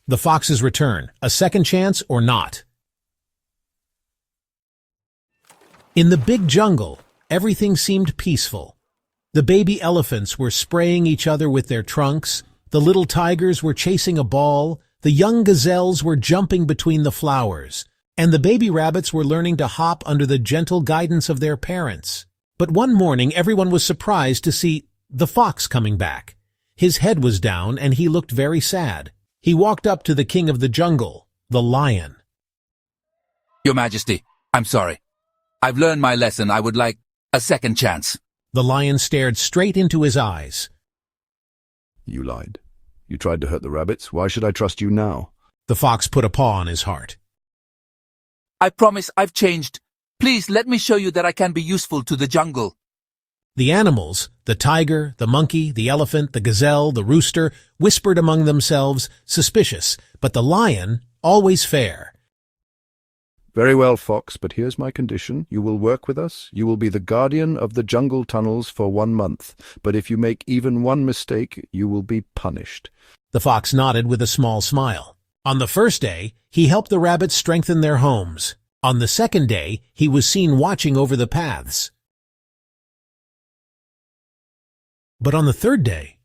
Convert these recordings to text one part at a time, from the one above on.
The Fox's Return, a second chance or not? In the big jungle, everything seemed peaceful. The baby elephants were spraying each other with their trunks, the little tigers were chasing a ball, the young gazelles were jumping between the flowers, and the baby rabbits were learning to hop under the gentle guidance of their parents. But one morning everyone was surprised to see the fox coming back. His head was down and he looked very sad. He walked up to the king of the jungle, the lion. Your Majesty, I'm sorry. I've learned my lesson. I would like a second chance. The lion stared straight into his eyes. You lied. You tried to hurt the rabbits. Why should I trust you now? The fox put a paw on his heart. I promise I've changed. Please let me show you that I can be useful to the jungle. The animals, the tiger, the monkey, the elephant, the gazelle, the rooster, whispered among themselves, suspicious, but the lion, always fair. Very well, Fox, but here's my condition. You will work with us. You will be the guardian of the jungle tunnels for 1 month. But if you make even one mistake, you will be punished. The fox nodded with a small smile. On the first day, he helped the rabbits strengthen their homes. On the second day, he was seen watching over the paths. But on the third day,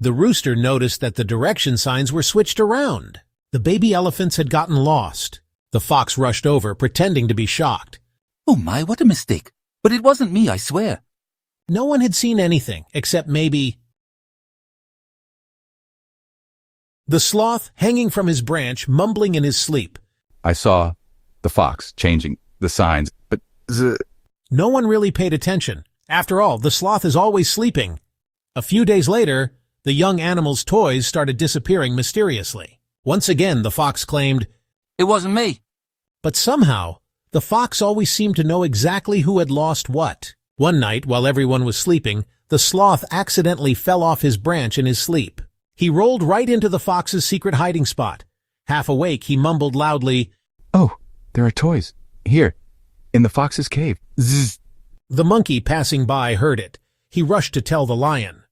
the rooster noticed that the direction signs were switched around. The baby elephants had gotten lost. The fox rushed over, pretending to be shocked. Oh my, what a mistake. But it wasn't me, I swear. No one had seen anything, except maybe the sloth hanging from his branch, mumbling in his sleep. I saw the fox changing the signs, but No one really paid attention. After all, the sloth is always sleeping. A few days later, the young animal's toys started disappearing mysteriously. Once again, the fox claimed, It wasn't me. but somehow, the fox always seemed to know exactly who had lost what. One night, while everyone was sleeping, the sloth accidentally fell off his branch in his sleep. He rolled right into the fox's secret hiding spot. Half awake, he mumbled loudly, oh, there are toys. Here, in the fox's cave. Zzz. The monkey passing by heard it. He rushed to tell the lion.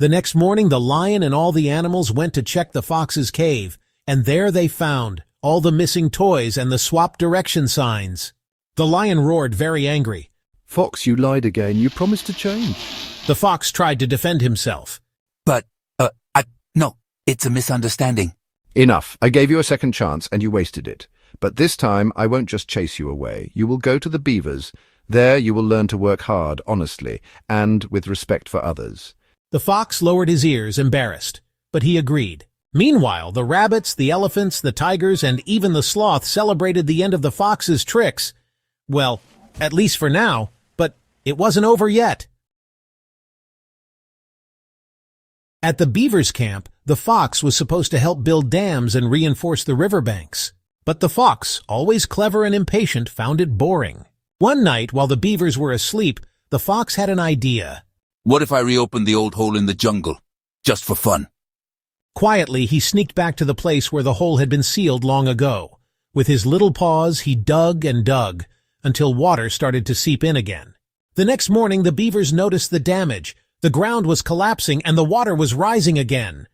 The next morning, the lion and all the animals went to check the fox's cave, and there they found all the missing toys and the swap direction signs. The lion roared, very angry. Fox, you lied again. You promised to change. The fox tried to defend himself. But, no, it's a misunderstanding. Enough. I gave you a second chance, and you wasted it. But this time, I won't just chase you away. You will go to the beavers. There you will learn to work hard, honestly, and with respect for others. The fox lowered his ears, embarrassed, but he agreed. Meanwhile, the rabbits, the elephants, the tigers, and even the sloth celebrated the end of the fox's tricks. Well, at least for now, but it wasn't over yet. At the beavers' camp, the fox was supposed to help build dams and reinforce the riverbanks. But the fox, always clever and impatient, found it boring. One night, while the beavers were asleep, the fox had an idea. What if I reopened the old hole in the jungle, just for fun? Quietly, he sneaked back to the place where the hole had been sealed long ago. With his little paws, he dug and dug, until water started to seep in again. The next morning, the beavers noticed the damage. The ground was collapsing and the water was rising again.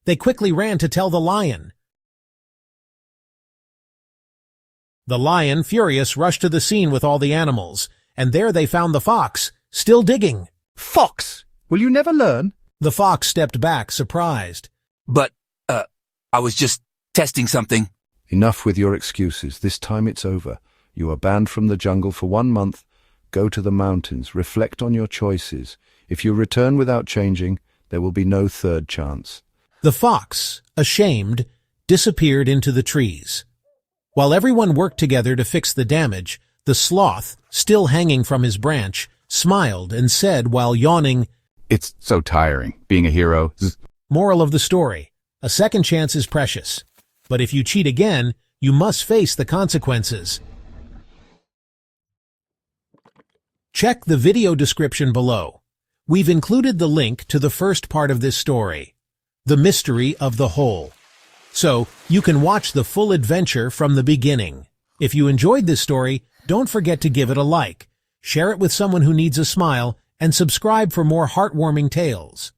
They quickly ran to tell the lion. The lion, furious, rushed to the scene with all the animals, and there they found the fox, still digging. Fox! Will you never learn? The fox stepped back, surprised. But, I was just testing something. Enough with your excuses. This time it's over. You are banned from the jungle for 1 month. Go to the mountains. Reflect on your choices. If you return without changing, there will be no third chance. The fox, ashamed, disappeared into the trees. While everyone worked together to fix the damage, the sloth, still hanging from his branch, smiled and said while yawning, It's so tiring, being a hero. Zzz. Moral of the story, a second chance is precious. But if you cheat again, you must face the consequences. Check the video description below. We've included the link to the first part of this story, The Mystery of the Hole. So, you can watch the full adventure from the beginning. If you enjoyed this story, don't forget to give it a like, share it with someone who needs a smile, and subscribe for more heartwarming tales.